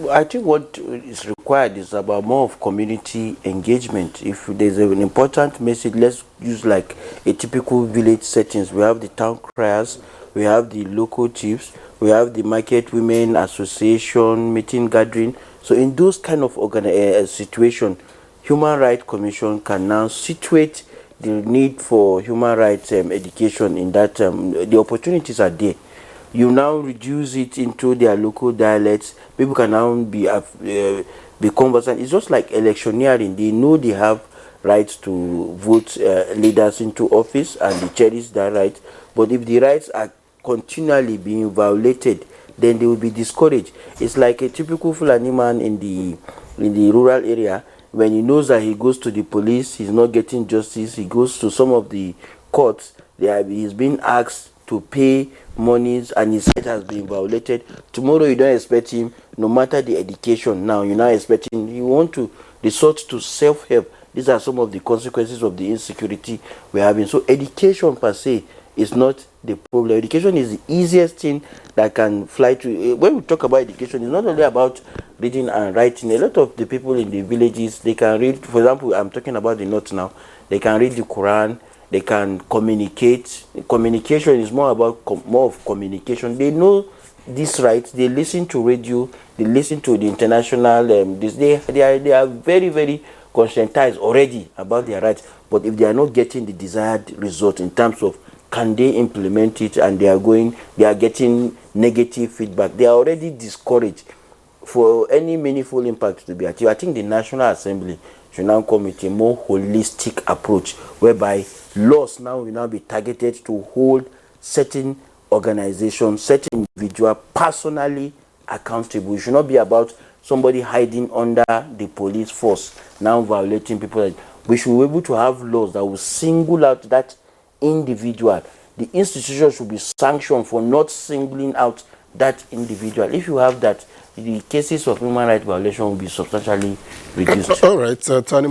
I think what is required is about more of community engagement. If there's an important message, let's use like a typical village settings. We have the town criers, we have the local chiefs, we have the market women association meeting gathering. So in those kind of situation, Human Rights Commission can now situate the need for human rights education in that the opportunities are there. You now reduce it into their local dialects. People can now be conversant. It's just like electioneering. They know they have rights to vote leaders into office, and they cherish that right. But if the rights are continually being violated, then they will be discouraged. It's like a typical Fulani man in the rural area. When he knows that he goes to the police, he's not getting justice. He goes to some of the courts. He's being asked to pay monies, and his right has been violated. Tomorrow you don't expect him, no matter the education. Now you're not expecting. You want to resort to self-help. These are some of the consequences of the insecurity we're having. So education per se is not the problem. Education is the easiest thing that can fly to. When we talk about education, it's not only about reading and writing. A lot of the people in the villages, they can read. For example, I'm talking about the north now. They can read the Quran. They can communicate. Communication is more about more of communication. They know these rights. They listen to radio. They listen to the international. They are very, very conscientized already about their rights. But if they are not getting the desired result in terms of can they implement it, and they are getting negative feedback, they are already discouraged. For any meaningful impact to be achieved, I think the National Assembly should now come with a more holistic approach, whereby laws now will now be targeted to hold certain organizations, certain individuals personally accountable. It should not be about somebody hiding under the police force now violating people. We should be able to have laws that will single out that individual. The institution should be sanctioned for not singling out that individual. If you have that, the cases of human rights violation will be substantially reduced. All right, Tani.